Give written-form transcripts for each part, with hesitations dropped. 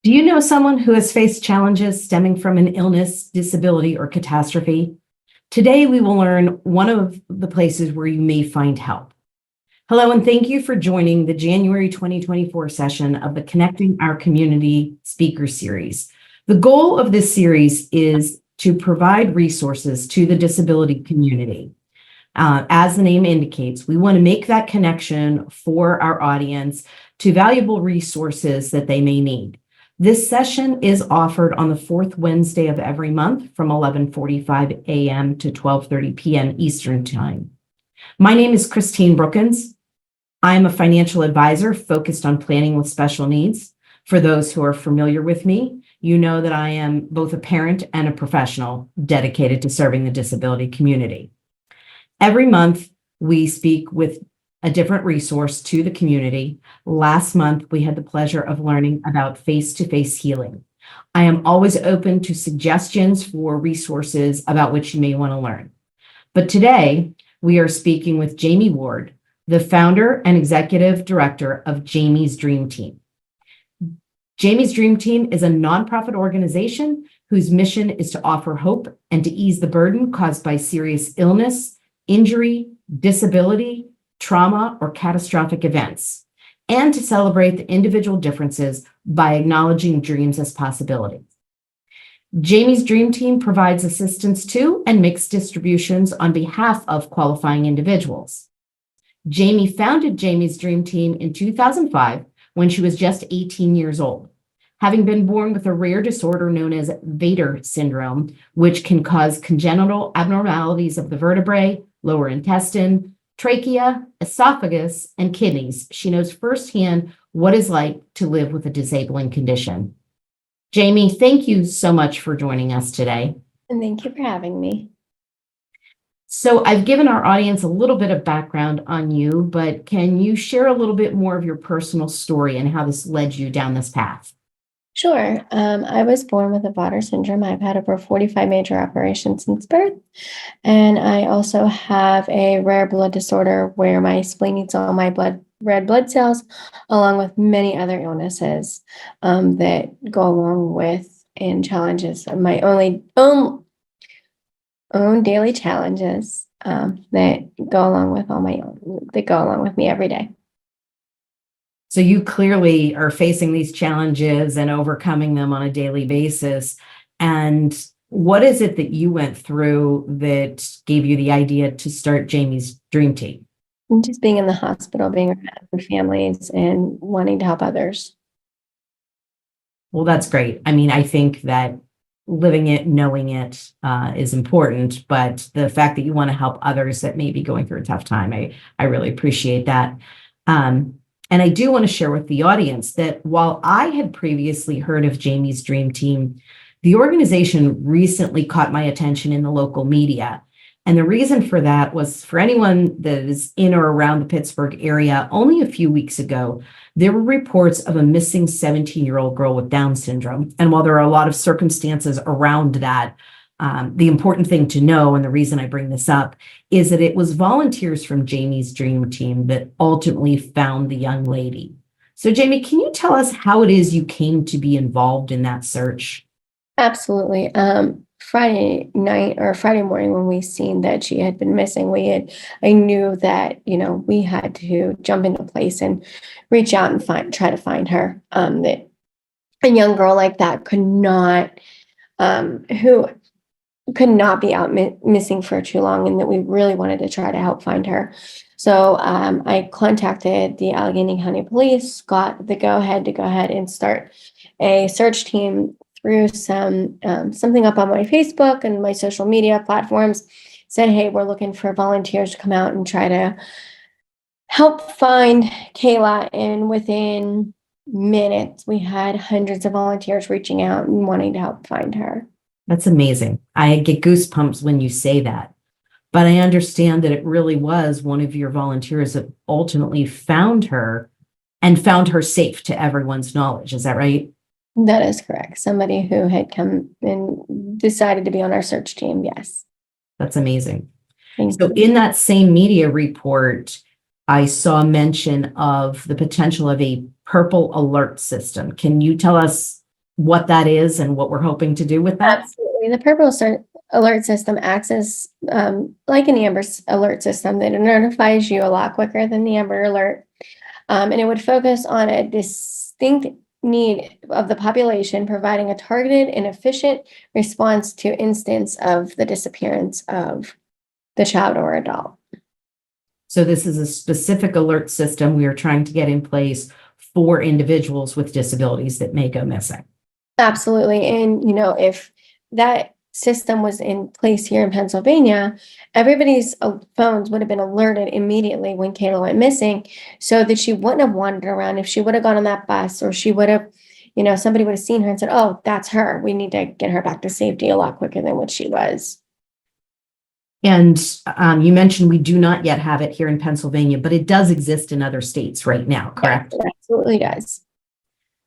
Do you know someone who has faced challenges stemming from an illness, disability, or catastrophe? Today, we will learn one of the places where you may find help. Hello, and thank you for joining the January 2024 session of the Connecting Our Community Speaker Series. The goal of this series is to provide resources to the disability community. As the name indicates, we want to make that connection for our audience to valuable resources that they may need. This session is offered on the fourth Wednesday of every month from 11:45 a.m. to 12:30 p.m. Eastern Time. My name is Christine Brookins. I am a financial advisor focused on planning with special needs. For those who are familiar with me, you know that I am both a parent and a professional dedicated to serving the disability community. Every month, we speak with a different resource to the community. Last month, we had the pleasure of learning about face-to-face healing. I am always open to suggestions for resources about which you may want to learn. But today, we are speaking with Jamie Ward, the founder and executive director of Jamie's Dream Team. Jamie's Dream Team is a nonprofit organization whose mission is to offer hope and to ease the burden caused by serious illness, injury, disability, trauma, or catastrophic events, and to celebrate the individual differences by acknowledging dreams as possibilities. Jamie's Dream Team provides assistance to and makes distributions on behalf of qualifying individuals. Jamie founded Jamie's Dream Team in 2005 when she was just 18 years old, having been born with a rare disorder known as Vader syndrome, which can cause congenital abnormalities of the vertebrae, lower intestine, trachea, esophagus, and kidneys. She knows firsthand what it's like to live with a disabling condition. Jamie, thank you so much for joining us today. And thank you for having me. So I've given our audience a little bit of background on you, but can you share a little bit more of your personal story and how this led you down this path? Sure. I was born with a Vader syndrome. I've had over 45 major operations since birth. And I also have a rare blood disorder where my spleen eats all my red blood cells, along with many other illnesses that go along with and challenges, my own daily challenges that go along with me every day. So you clearly are facing these challenges and overcoming them on a daily basis. And what is it that you went through that gave you the idea to start Jamie's Dream Team? And just being in the hospital, being around families and wanting to help others. Well, that's great. I mean, I think that living it, knowing it is important, but the fact that you want to help others that may be going through a tough time, I really appreciate that. And I do want to share with the audience that while I had previously heard of Jamie's Dream Team, the organization recently caught my attention in the local media. And the reason for that was, for anyone that is in or around the Pittsburgh area, only a few weeks ago, there were reports of a missing 17-year-old girl with Down syndrome. And while there are a lot of circumstances around that, the important thing to know, and the reason I bring this up, is that it was volunteers from Jamie's Dream Team that ultimately found the young lady. So Jamie, can you tell us how it is you came to be involved in that search? Absolutely. Friday night or Friday morning when we seen that she had been missing, I knew that, we had to jump into place and reach out and try to find her. That a young girl like that could not be out missing for too long, and that we really wanted to try to help find her. So I contacted the Allegheny County Police, got the go ahead and start a search team through something up on my Facebook and my social media platforms. Said, hey, we're looking for volunteers to come out and try to help find Kayla. And within minutes, we had hundreds of volunteers reaching out and wanting to help find her. That's amazing. I get goosebumps when you say that, but I understand that it really was one of your volunteers that ultimately found her and found her safe to everyone's knowledge. Is that right? That is correct. Somebody who had come and decided to be on our search team. Yes. That's amazing. Thank So you. in that same media report, I saw mention of the potential of a purple alert system. Can you tell us what that is and what we're hoping to do with that? Absolutely. The purple alert system acts as like an Amber alert system that notifies you a lot quicker than the Amber alert. And it would focus on a distinct need of the population, providing a targeted and efficient response to instance of the disappearance of the child or adult. So this is a specific alert system we are trying to get in place for individuals with disabilities that may go missing. Absolutely. And, if that system was in place here in Pennsylvania, everybody's phones would have been alerted immediately when Kayla went missing, so that she wouldn't have wandered around. If she would have gone on that bus, or she would have, somebody would have seen her and said, oh, that's her. We need to get her back to safety a lot quicker than what she was. And you mentioned we do not yet have it here in Pennsylvania, but it does exist in other states right now, correct? Yes, it absolutely does.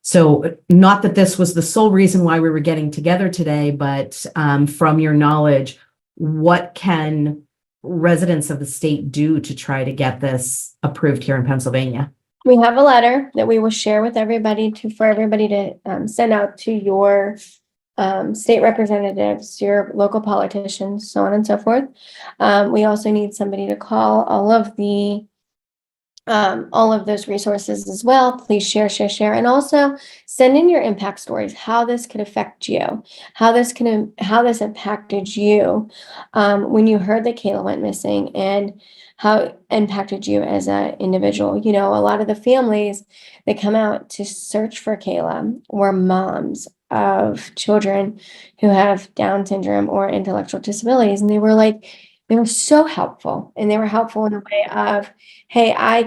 So not that this was the sole reason why we were getting together today, but from your knowledge, what can residents of the state do to try to get this approved here in Pennsylvania? We have a letter that we will share with everybody for everybody to send out to your state representatives, your local politicians, so on and so forth. We also need somebody to call all of those resources as well. Please share, and also send in your impact stories, how this could affect you, how this impacted you when you heard that Kayla went missing, and how it impacted you as an individual. A lot of the families that come out to search for Kayla were moms of children who have Down syndrome or intellectual disabilities, and they were so helpful, and they were helpful in the way of, hey, I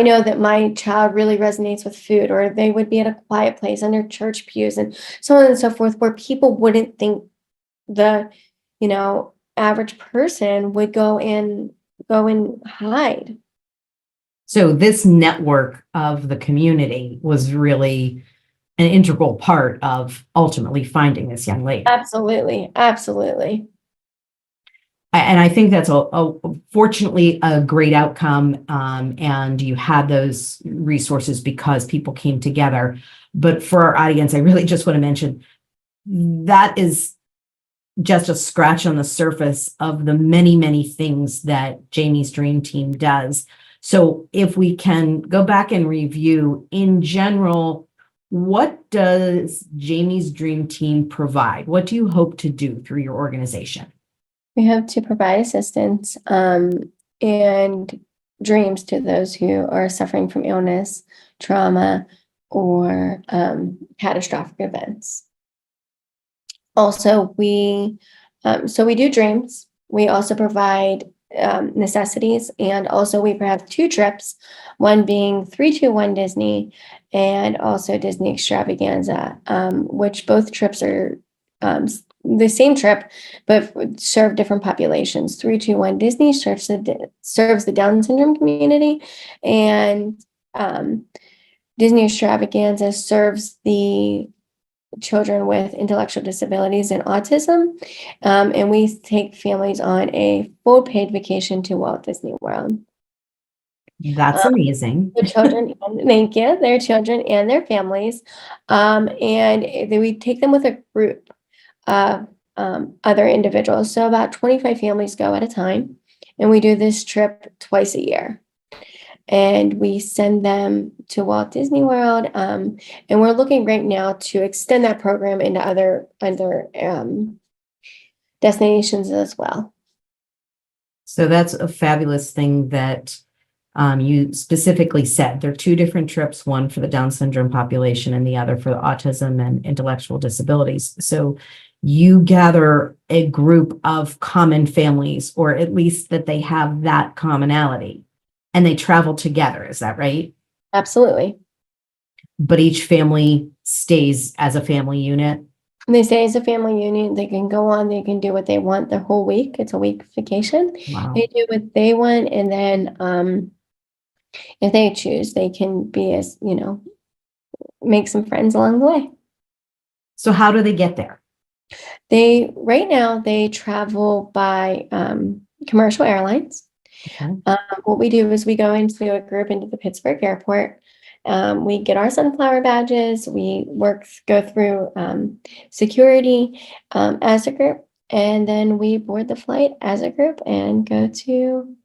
know that my child really resonates with food, or they would be at a quiet place under church pews and so on and so forth, where people wouldn't think the, average person would go and hide. So this network of the community was really an integral part of ultimately finding this young lady. Absolutely. Absolutely. And I think that's fortunately a great outcome. And you had those resources because people came together. But for our audience, I really just want to mention that is just a scratch on the surface of the many, many things that Jamie's Dream Team does. So if we can go back and review in general, what does Jamie's Dream Team provide? What do you hope to do through your organization? We hope to provide assistance and dreams to those who are suffering from illness, trauma, or catastrophic events. Also, we do dreams. We also provide necessities, and also we have 2 trips, one being 321 Disney, and also Disney Extravaganza, which both trips are the same trip, but serve different populations. 321 Disney serves the Down syndrome community, and Disney Extravaganza serves the children with intellectual disabilities and autism. And we take families on a full paid vacation to Walt Disney World. That's amazing. The children, thank you, their children and their families. And we take them with a group of other individuals. So about 25 families go at a time. And we do this trip twice a year. And we send them to Walt Disney World. And we're looking right now to extend that program into other destinations as well. So that's a fabulous thing that you specifically said. There are 2 different trips, one for the Down syndrome population and the other for the autism and intellectual disabilities. So you gather a group of common families, or at least that they have that commonality, and they travel together. Is that right? Absolutely. But each family stays as a family unit? They stay as a family unit. They can go on, they can do what they want the whole week. It's a week vacation. Wow. They do what they want, and then if they choose, they can be make some friends along the way. So how do they get there? Right now they travel by commercial airlines. Okay. What we do is we go into a group into the Pittsburgh airport, We get our sunflower badges. We go through security as a group, and then we board the flight as a group and go to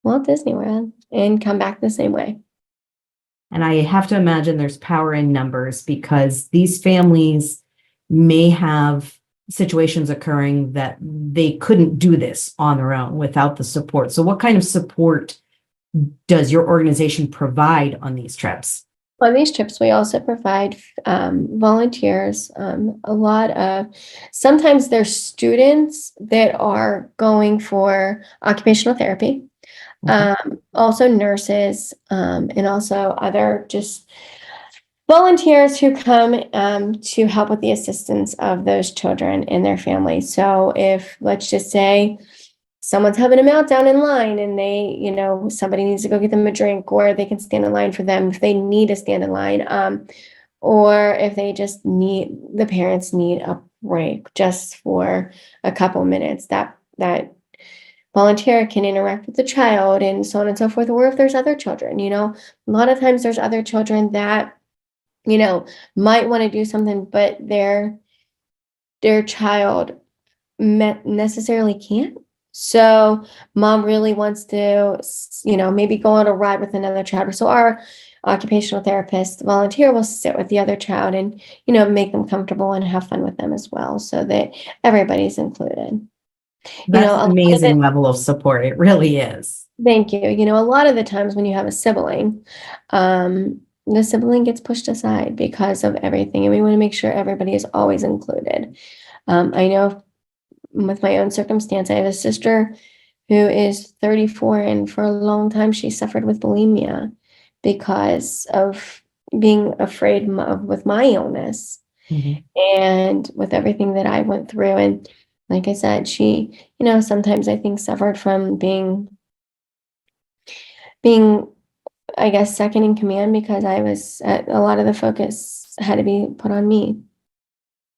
Walt Disney World and come back the same way. And I have to imagine there's power in numbers, because these families may have situations occurring that they couldn't do this on their own without the support. So what kind of support does your organization provide on these trips? On these trips, we also provide volunteers. Sometimes there's students that are going for occupational therapy, also nurses, and also other just volunteers who come to help with the assistance of those children and their families. So if, let's just say, someone's having a meltdown in line and somebody needs to go get them a drink, or they can stand in line for them if they need to stand in line, or if the parents need a break just for a couple minutes, that volunteer can interact with the child and so on and so forth. Or if there's other children, a lot of times there's other children that, might want to do something, but their child necessarily can't. So mom really wants to, maybe go on a ride with another child. So our occupational therapist volunteer will sit with the other child and, make them comfortable and have fun with them as well, so that everybody's included. That's an amazing level of support. It really is. Thank you. A lot of the times when you have a sibling, the sibling gets pushed aside because of everything, and we want to make sure everybody is always included. I know with my own circumstance, I have a sister who is 34, and for a long time she suffered with bulimia because of being afraid with my illness, and with everything that I went through. And like I said, she, sometimes I think suffered from being, I guess, second in command, because a lot of the focus had to be put on me.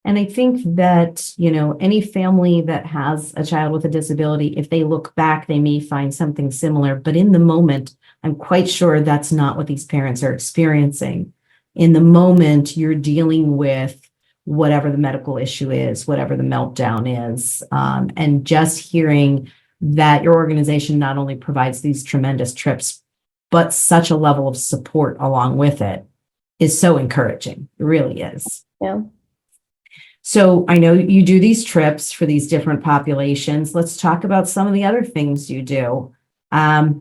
And I think that, any family that has a child with a disability, if they look back, they may find something similar. But in the moment, I'm quite sure that's not what these parents are experiencing. In the moment, you're dealing with whatever the medical issue is, whatever the meltdown is. And just hearing that your organization not only provides these tremendous trips, but such a level of support along with it is so encouraging. It really is. Yeah. So I know you do these trips for these different populations. Let's talk about some of the other things you do. I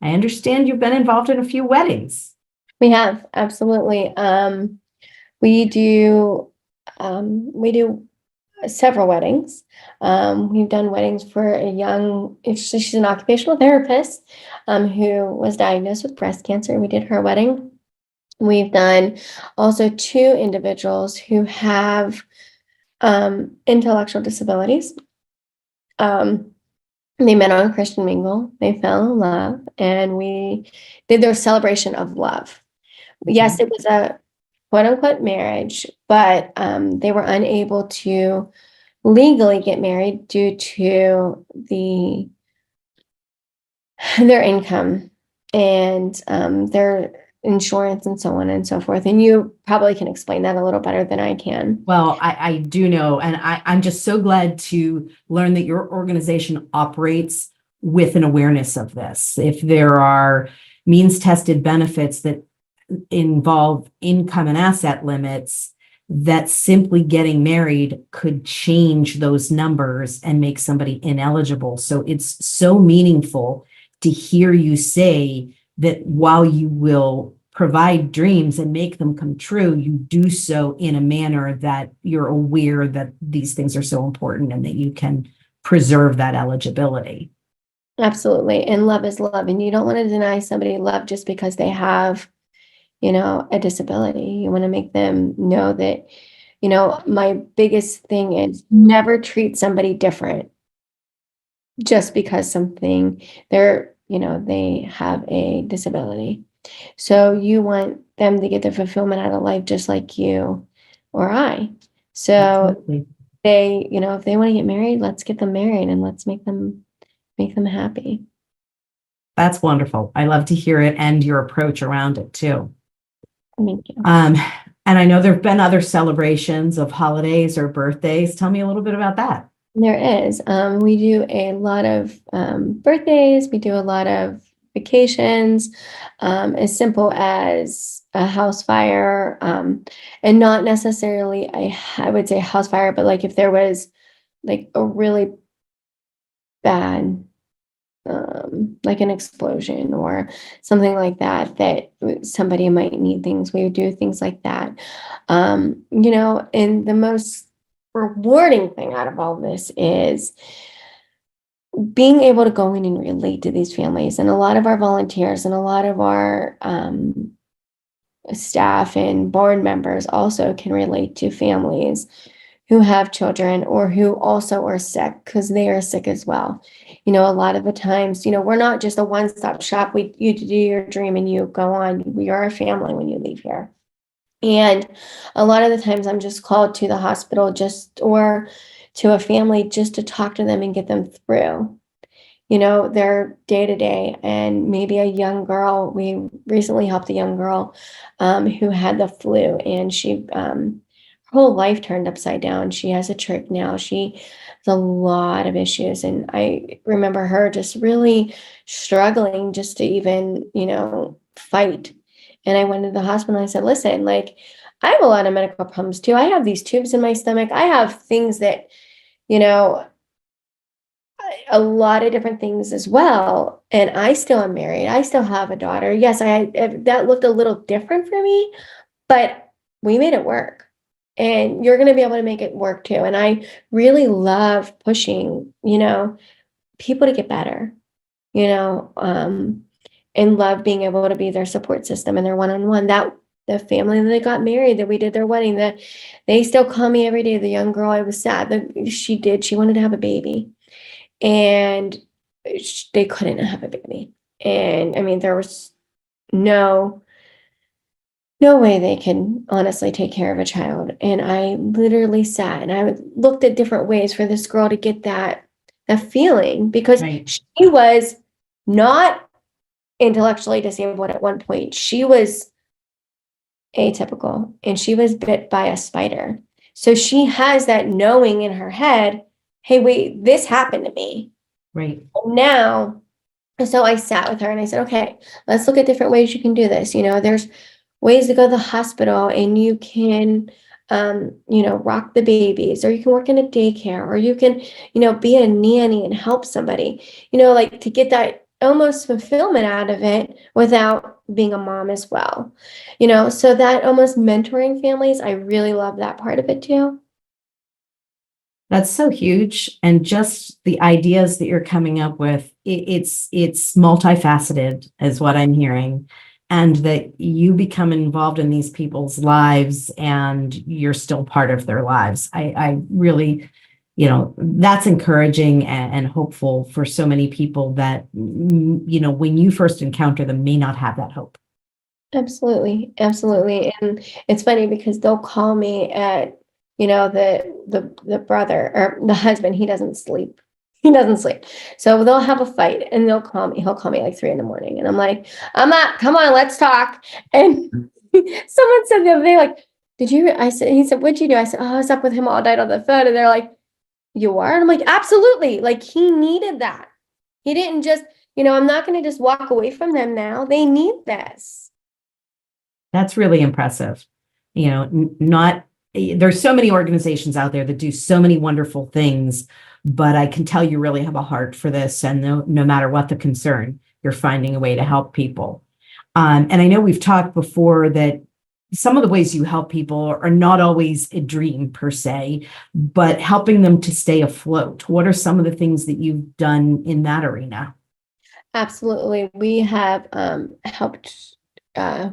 understand you've been involved in a few weddings. We have, absolutely. We do several weddings. We've done weddings for she's an occupational therapist who was diagnosed with breast cancer. We did her wedding. We've done also 2 individuals who have intellectual disabilities. They met on Christian Mingle. They fell in love, and we did their celebration of love. Yes, it was a quote unquote marriage, but they were unable to legally get married due to their income and their insurance and so on and so forth. And you probably can explain that a little better than I can. Well, I do know, and I'm just so glad to learn that your organization operates with an awareness of this. If there are means-tested benefits that involve income and asset limits, that simply getting married could change those numbers and make somebody ineligible. So it's so meaningful to hear you say that while you will provide dreams and make them come true, you do so in a manner that you're aware that these things are so important and that you can preserve that eligibility. Absolutely. And love is love. And you don't want to deny somebody love just because they have, a disability. You want to make them know that, my biggest thing is never treat somebody different just because they have a disability. So you want them to get their fulfillment out of life just like you or I. So Absolutely. if they want to get married, let's get them married and let's make them happy. That's wonderful. I love to hear it and your approach around it too. Thank you. And I know there've been other celebrations of holidays or birthdays. Tell me a little bit about that. There is. We do a lot of birthdays. We do a lot of vacations, as simple as a house fire, and not necessarily I would say house fire, but like if there was like a really bad, like an explosion or something like that, that somebody might need things, we would do things like that. And the most rewarding thing out of all this is being able to go in and relate to these families. And a lot of our volunteers and a lot of our staff and board members also can relate to families who have children or who also are sick because they are sick as well. A lot of the times, we're not just a one-stop shop. You do your dream and you go on. We are a family when you leave here. And a lot of the times I'm just called to the hospital or to a family just to talk to them and get them through, their day to day. And maybe a young girl, we recently helped a young girl who had the flu, and her whole life turned upside down. She has a trach now. She has a lot of issues. And I remember her just really struggling just to even, fight. And I went to the hospital and I said, listen, like, I have a lot of medical problems too. I have these tubes in my stomach. I have things that, a lot of different things as well. And I still am married. I still have a daughter. Yes, that looked a little different for me, but we made it work. And you're going to be able to make it work too. And I really love pushing, people to get better, and love being able to be their support system and their one-on-one. That the family that got married, that we did their wedding, that they still call me every day. The young girl, I was sad that she wanted to have a baby, and they couldn't have a baby. And I mean, there was no way they could honestly take care of a child. And I literally sat and I looked at different ways for this girl to get that feeling, because Right. she was not intellectually disabled at one point. She was atypical and she was bit by a spider. So she has that knowing in her head, hey, wait, this happened to me. Right. Now, so I sat with her and I said, okay, let's look at different ways you can do this. There's ways to go to the hospital and you can, rock the babies, or you can work in a daycare, or you can, be a nanny and help somebody, like to get that almost fulfillment out of it without being a mom as well. So that almost mentoring families, I really love that part of it too. That's so huge. And just the ideas that you're coming up with, it's multifaceted, is what I'm hearing. And that you become involved in these people's lives and you're still part of their lives. I really, that's encouraging and hopeful for so many people that, when you first encounter them, may not have that hope. Absolutely. Absolutely. And it's funny because they'll call me at, the brother or the husband, he doesn't sleep. He doesn't sleep. So they'll have a fight and he'll call me like 3 a.m. And I'm like, I'm up, come on, let's talk. And someone said the other day, like, he said, what'd you do? I said, oh, I was up with him all night on the phone. And they're like, you are? And I'm like, absolutely. Like, he needed that. He didn't just, I'm not going to just walk away from them now. They need this. That's really impressive. Not there's so many organizations out there that do so many wonderful things, but I can tell you really have a heart for this, and no matter what the concern, you're finding a way to help people. And I know we've talked before that some of the ways you help people are not always a dream per se, but helping them to stay afloat. What are some of the things that you've done in that arena? Absolutely. We have helped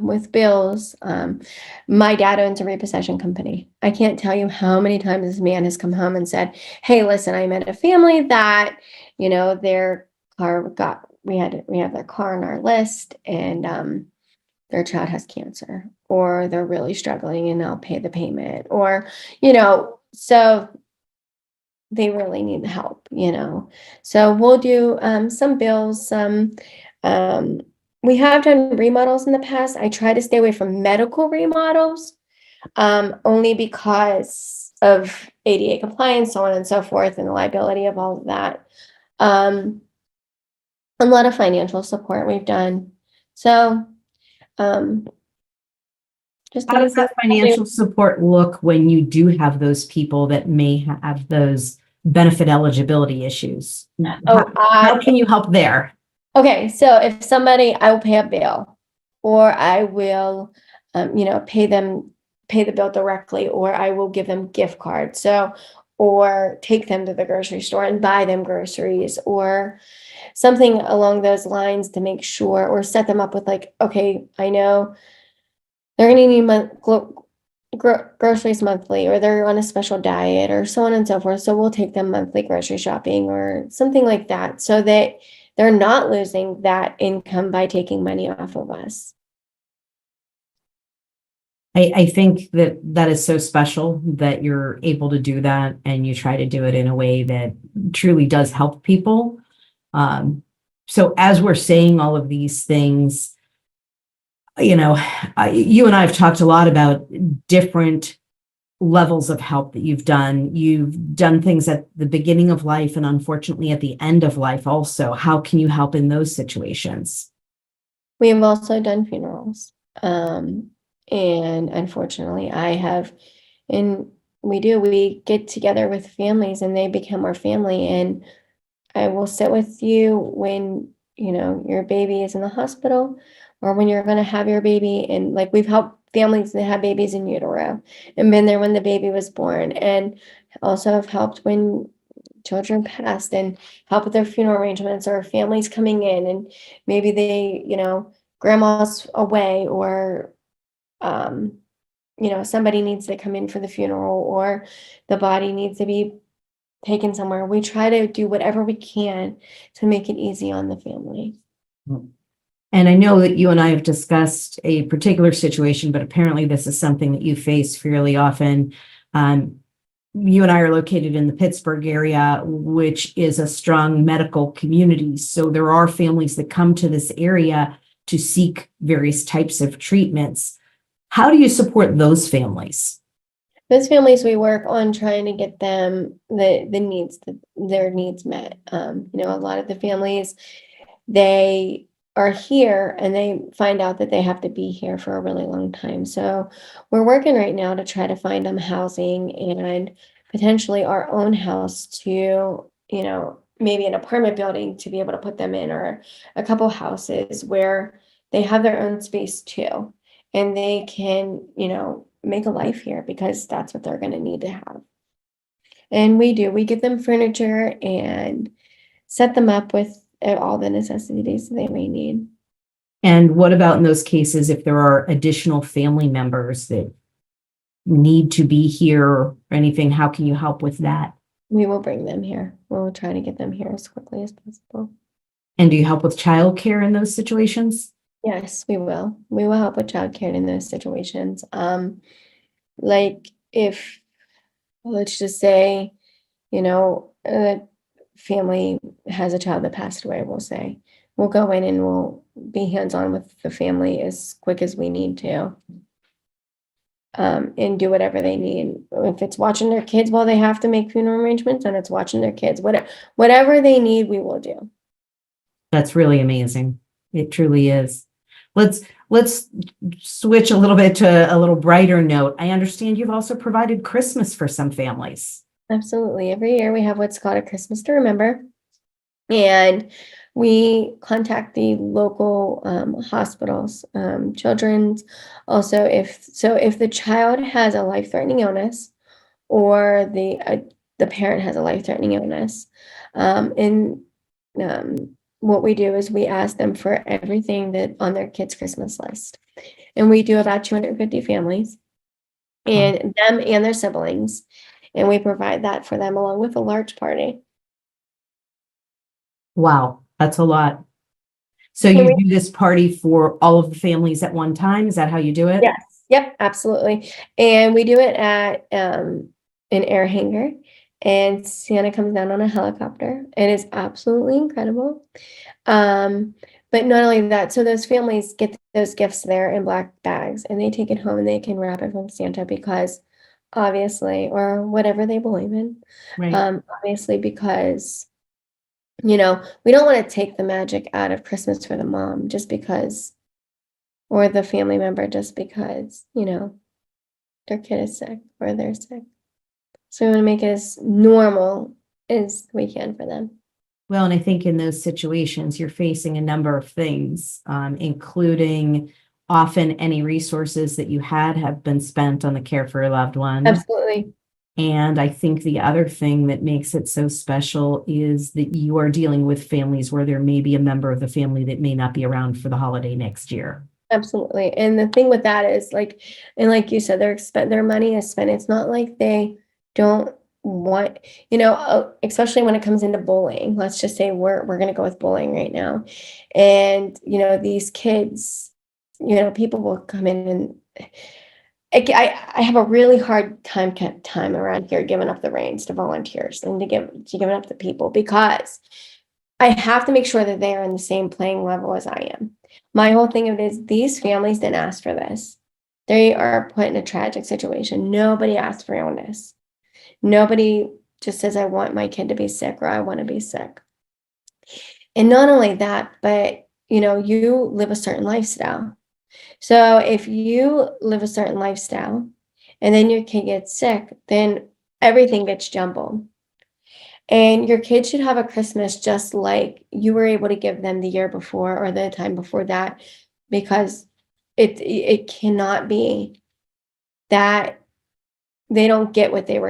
with bills. My dad owns a repossession company. I can't tell you how many times this man has come home and said, hey, listen, I met a family that, their car we have their car on our list, and their child has cancer, or they're really struggling and I'll pay the payment, or, so they really need help, So we'll do some bills, some we have done remodels in the past. I try to stay away from medical remodels, only because of ADA compliance, so on and so forth, and the liability of all of that. Um, a lot of financial support we've done. So, um, just How does anything. that financial support look when you do have those people that may have those benefit eligibility issues? Oh, How can you help there? okay. So if somebody, I will pay a bill, or I will, pay the bill directly, or I will give them gift cards. So, or take them to the grocery store and buy them groceries, or something along those lines to make sure, or set them up with like, okay, I know they're gonna need groceries monthly, or they're on a special diet, or so on and so forth. So we'll take them monthly grocery shopping or something like that, so that they're not losing that income by taking money off of us. I think that that is so special that you're able to do that and you try to do it in a way that truly does help people. So as we're saying all of these things, you know, you and I have talked a lot about different levels of help that you've done. You've done things at the beginning of life and unfortunately at the end of life also. How can you help in those situations? We have also done funerals. And unfortunately, and we get together with families and they become our family. And I will sit with you when, your baby is in the hospital, or when you're going to have your baby. And like, we've helped families that have babies in utero and been there when the baby was born, and also have helped when children passed, and help with their funeral arrangements, or families coming in and maybe they, grandma's away, or, um, somebody needs to come in for the funeral, or the body needs to be taken somewhere. We try to do whatever we can to make it easy on the family. And I know that you and I have discussed a particular situation, but apparently this is something that you face fairly often. You and I are located in the Pittsburgh area, which is a strong medical community. So there are families that come to this area to seek various types of treatments. How do you support those families? Those families, we work on trying to get them their needs met. A lot of the families, they are here and they find out that they have to be here for a really long time. So we're working right now to try to find them housing, and potentially our own house to, maybe an apartment building to be able to put them in, or a couple houses where they have their own space too. And they can, make a life here, because that's what they're going to need to have. And we give them furniture and set them up with all the necessities they may need. And what about in those cases if there are additional family members that need to be here or anything? How can you help with that? We will bring them here. We'll try to get them here as quickly as possible. And do you help with childcare in those situations? Yes, we will. We will help with childcare in those situations. Like if, let's just say, a family has a child that passed away, we'll say, we'll go in and we'll be hands-on with the family as quick as we need to. And do whatever they need. If it's watching their kids while they have to make funeral arrangements, and it's watching their kids, whatever they need, we will do. That's really amazing. It truly is. Let's switch a little bit to a little brighter note. I understand you've also provided Christmas for some families. Absolutely. Every year we have what's called a Christmas to Remember, and we contact the local hospitals, children's. Also, if the child has a life-threatening illness, or the parent has a life-threatening illness, and what we do is we ask them for everything that on their kids' Christmas list, and we do about 250 families, and them and their siblings, and we provide that for them along with a large party. Wow, that's a lot. So And you do this party for all of the families at one time? Is that how you do it? yes, yep, absolutely. And we do it at an air hangar, and Santa comes down on a helicopter. It is absolutely incredible. Um, But not only that, so those families get those gifts there in black bags and they take it home and they can wrap it from Santa because obviously, or whatever they believe in, Right. obviously because, we don't want to take the magic out of Christmas for the mom just because, or the family member just because, their kid is sick or they're sick. So we want to make it as normal as we can for them. Well, and I think in those situations, you're facing a number of things, including often any resources that you had have been spent on the care for a loved one. Absolutely. And I think the other thing that makes it so special is that you are dealing with families where there may be a member of the family that may not be around for the holiday next year. Absolutely. And the thing with that is like you said, their money is spent. It's not like they don't want, especially when it comes into bullying. Let's just say we're going to go with bullying right now. And, these kids, people will come in and I have a really hard time around here giving up the reins to volunteers and to give it up to people because I have to make sure that they are in the same playing level as I am. My whole thing of it is these families didn't ask for this. They are put in a tragic situation. Nobody asked for illness. Nobody just says, I want my kid to be sick or I want to be sick. And not only that, but you live a certain lifestyle. So if you live a certain lifestyle and then your kid gets sick, then everything gets jumbled. And your kid should have a Christmas just like you were able to give them the year before or the time before that, because it cannot be that they don't get what they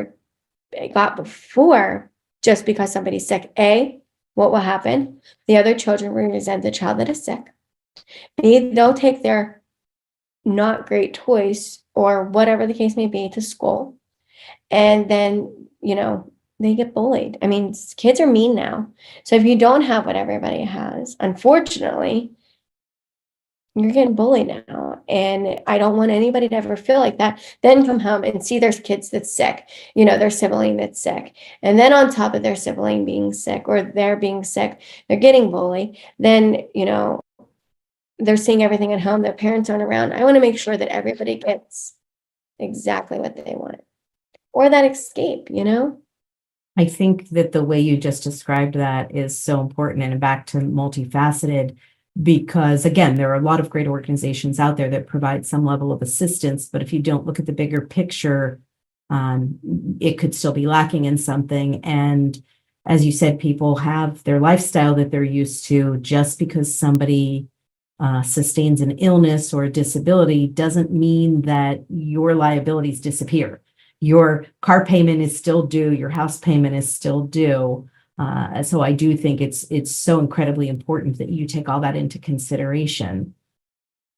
got before just because somebody's sick. A, what will happen? The other children will resent the child that is sick. B, they'll take their not great toys or whatever the case may be to school. And then, they get bullied. I mean, kids are mean now. So if you don't have what everybody has, unfortunately, you're getting bullied now. And I don't want anybody to ever feel like that. Then come home and see their kids that's sick, their sibling that's sick. And then on top of their sibling being sick or they're being sick, they're getting bullied. Then, they're seeing everything at home. Their parents aren't around. I want to make sure that everybody gets exactly what they want or that escape, I think that the way you just described that is so important and back to multifaceted, because again, there are a lot of great organizations out there that provide some level of assistance, but if you don't look at the bigger picture, it could still be lacking in something. And as you said, people have their lifestyle that they're used to. Just because somebody sustains an illness or a disability doesn't mean that your liabilities disappear. Your car payment is still due, your house payment is still due. So I do think it's so incredibly important that you take all that into consideration.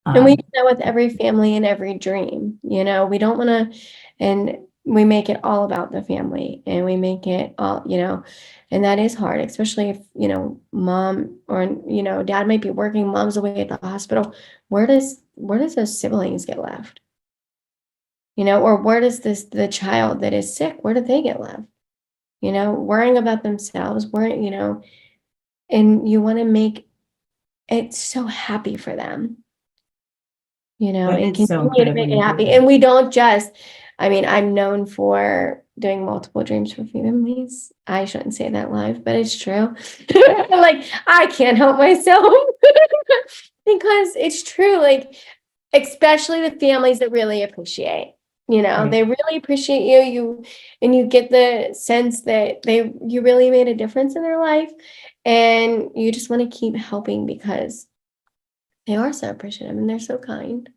And we do that with every family and every dream. We don't want to, and we make it all about the family and we make it all, and that is hard, especially if, mom or, dad might be working, mom's away at the hospital. Where does those siblings get left? Or where does the child that is sick, where do they get left? Worrying about themselves, and you want to make it so happy for them, and It's so continue to make incredibly it happy. important. And we don't just, I'm known for doing multiple dreams for families. I shouldn't say that live, but it's true. Like, I can't help myself because it's true. Like, especially the families that really appreciate. Right. They really appreciate and you get the sense that you really made a difference in their life and you just want to keep helping because they are so appreciative and they're so kind.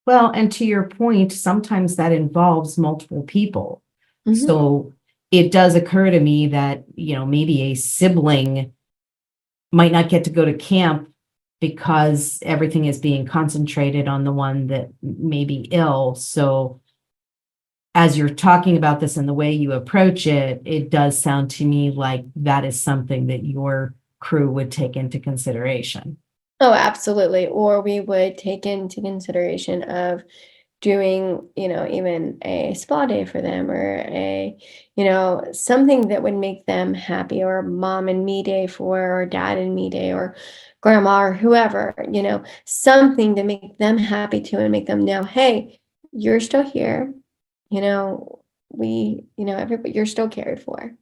Well, and to your point, sometimes that involves multiple people. Mhm. So it does occur to me that, maybe a sibling might not get to go to camp because everything is being concentrated on the one that may be ill. So as you're talking about this and the way you approach it, it does sound to me like that is something that your crew would take into consideration. Oh, absolutely. Or we would take into consideration of doing, even a spa day for them, or something that would make them happy, or mom and me day or dad and me day, or grandma, or whoever, something to make them happy too, and make them know, hey, you're still here. Everybody, you're still cared for.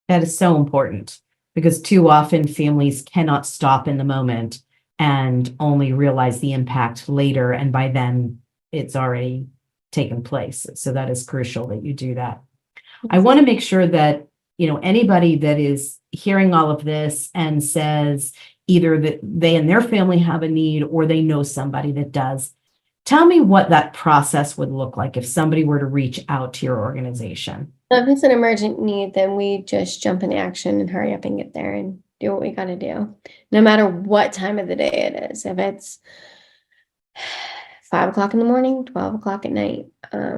That is so important, because too often families cannot stop in the moment and only realize the impact later. And by then it's already taken place. So that is crucial that you do that. I want to make sure that, anybody that is hearing all of this and says either that they and their family have a need, or they know somebody that does, tell me what that process would look like if somebody were to reach out to your organization. If it's an emergent need, then we just jump in action and hurry up and get there and do what we got to do, no matter what time of the day it is. If it's 5 o'clock in the morning, 12 o'clock at night,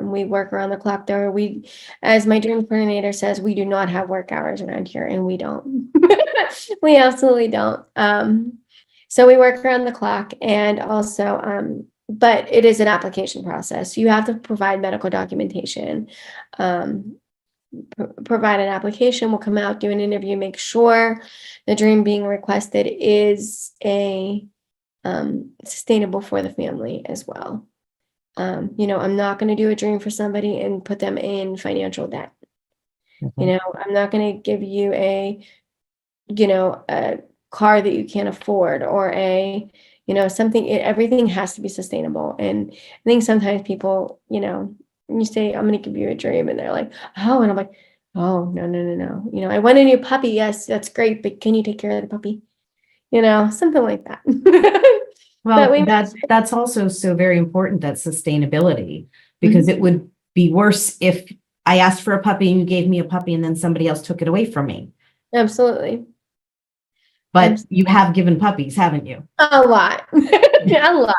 we work around the clock there. As my dream coordinator says, we do not have work hours around here, and we don't. We absolutely don't. So we work around the clock, and also, but it is an application process. You have to provide medical documentation. Provide an application, we'll come out, do an interview, make sure the dream being requested is sustainable for the family as well. I'm not going to do a dream for somebody and put them in financial debt. I'm not going to give you a car that you can't afford, or something. Everything has to be sustainable. And I think sometimes people, you say, I'm going to give you a dream, and they're like, oh, and I'm like, oh, no. I want a new puppy. Yes, that's great. But can you take care of the puppy? Something like that. Well, that's also so very important, that sustainability, because it would be worse if I asked for a puppy and you gave me a puppy and then somebody else took it away from me. Absolutely. But you have given puppies, haven't you? A lot. A lot.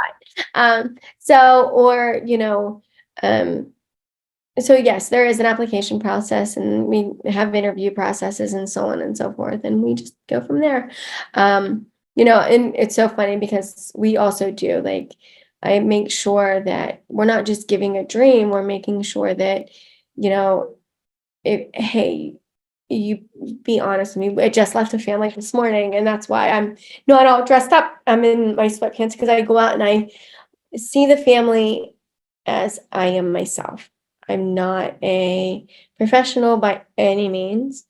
So yes, there is an application process, and we have interview processes and so on and so forth, and we just go from there. And it's so funny because we also do, I make sure that we're not just giving a dream, we're making sure that, hey, you be honest with me. I just left a family this morning, and that's why I'm not all dressed up. I'm in my sweatpants because I go out and I see the family as I am myself. I'm not a professional by any means,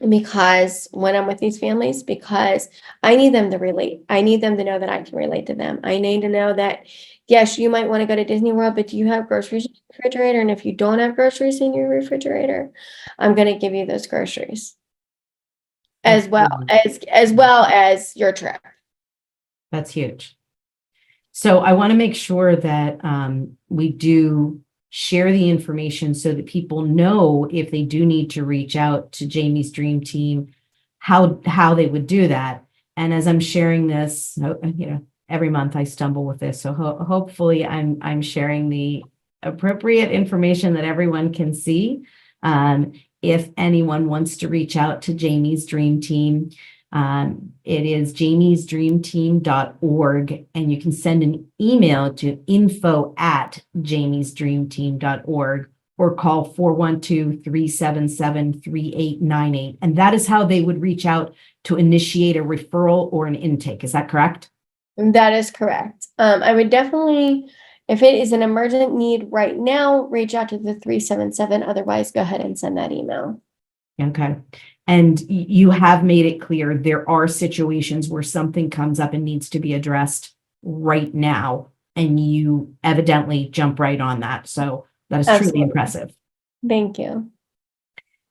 because when I'm with these families, because I need them to relate. I need them to know that I can relate to them. I need to know that, yes, you might want to go to Disney World, but do you have groceries in your refrigerator? And if you don't have groceries in your refrigerator, I'm going to give you those groceries as well as your trip. That's huge. So I want to make sure that we do share the information so that people know, if they do need to reach out to Jamie's Dream Team, how they would do that. And as I'm sharing this, every month I stumble with this. So hopefully I'm sharing the appropriate information that everyone can see. If anyone wants to reach out to Jamie's Dream Team, it is jamiesdreamteam.org, and you can send an email to info@jamiesdreamteam.org, or call 412-377-3898. And that is how they would reach out to initiate a referral or an intake. Is that correct? That is correct. I would definitely, if it is an emergent need right now, reach out to the 377. Otherwise, go ahead and send that email. Okay. And you have made it clear there are situations where something comes up and needs to be addressed right now, and you evidently jump right on that. So that is truly impressive. Thank you.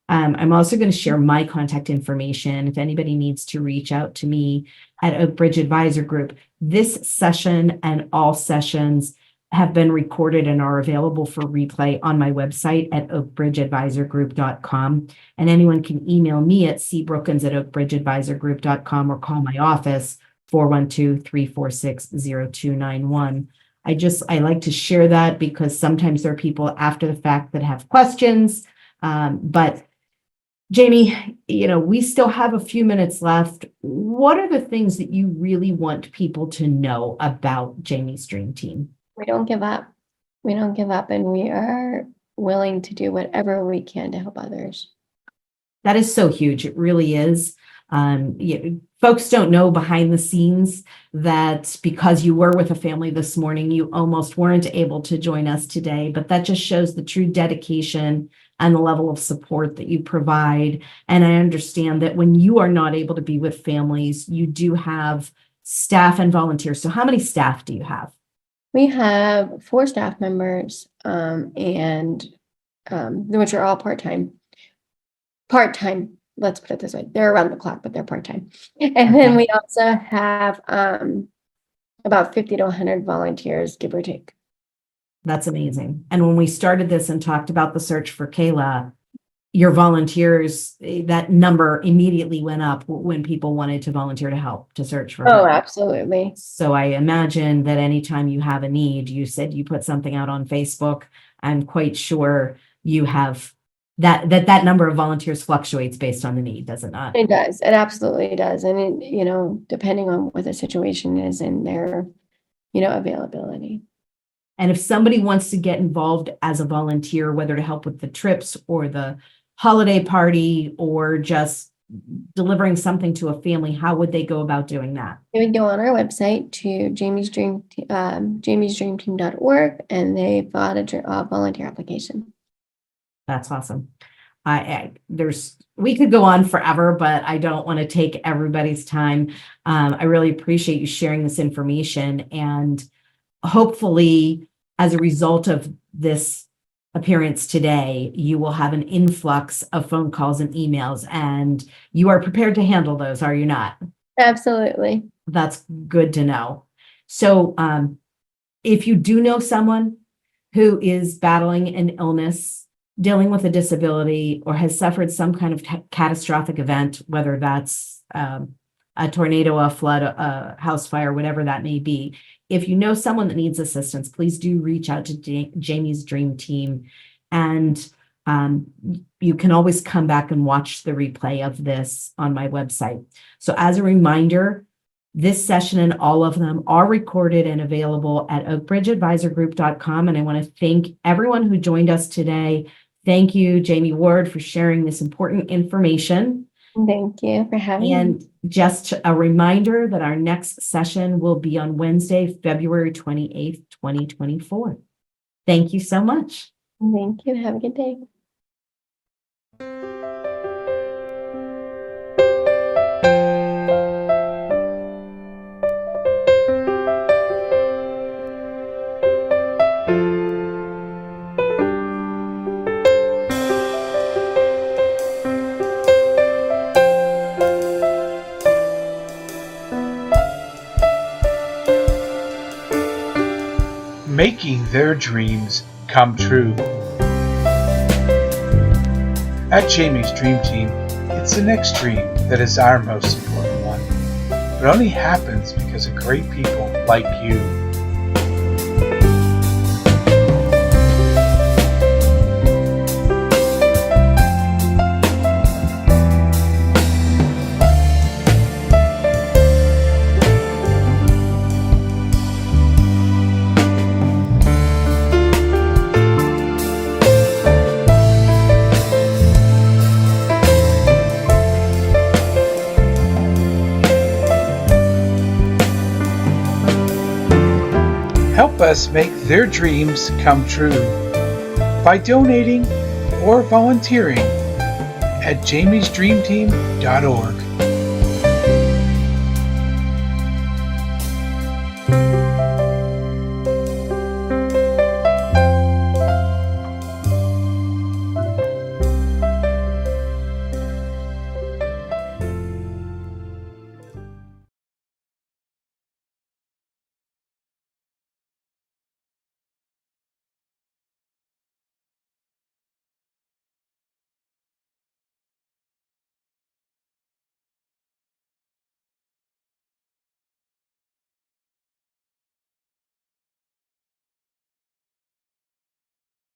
I'm also going to share my contact information if anybody needs to reach out to me at Oakbridge Advisor Group. This session and all sessions have been recorded and are available for replay on my website at oakbridgeadvisorgroup.com. And anyone can email me at cbrookins@oakbridgeadvisorgroup.com, or call my office 412-346-0291. I like to share that because sometimes there are people after the fact that have questions. But Jamie, we still have a few minutes left. What are the things that you really want people to know about Jamie's Dream Team? We don't give up. We don't give up, and we are willing to do whatever we can to help others. That is so huge. It really is. Folks don't know behind the scenes that because you were with a family this morning, you almost weren't able to join us today, but that just shows the true dedication and the level of support that you provide. And I understand that when you are not able to be with families, you do have staff and volunteers. So how many staff do you have? We have 4 staff members, which are all part-time. Part-time, let's put it this way. They're around the clock, but they're part-time. And then we also have about 50 to 100 volunteers, give or take. That's amazing. And when we started this and talked about the search for Kayla, your volunteers, that number immediately went up when people wanted to volunteer to help to search for Oh, her. absolutely. So I imagine that anytime you have a need, you said you put something out on Facebook. I'm quite sure you have that number of volunteers fluctuates based on the need, does it not? It does. It absolutely does. And depending on what the situation is and their, availability. And if somebody wants to get involved as a volunteer, whether to help with the trips or the holiday party or just delivering something to a family, how would they go about doing that? They would go on our website to jamiesdreamteam.org, and they fill out a volunteer application. That's awesome. We could go on forever, but I don't want to take everybody's time. I really appreciate you sharing this information, and hopefully, as a result of this appearance today, you will have an influx of phone calls and emails, and you are prepared to handle those, are you not? Absolutely. That's good to know. So, if you do know someone who is battling an illness, dealing with a disability, or has suffered some kind of catastrophic event, whether that's a tornado, a flood, a house fire, whatever that may be, if you know someone that needs assistance, please do reach out to Jamie's Dream Team. And you can always come back and watch the replay of this on my website. So as a reminder, this session and all of them are recorded and available at oakbridgeadvisorgroup.com. And I want to thank everyone who joined us today. Thank you, Jamie Ward, for sharing this important information. Thank you for having me. And just a reminder that our next session will be on Wednesday, February 28th, 2024. Thank you so much. Thank you. Have a good day. Making their dreams come true. At Jamie's Dream Team, it's the next dream that is our most important one. It only happens because of great people like you. Help us make their dreams come true by donating or volunteering at jamiesdreamteam.org.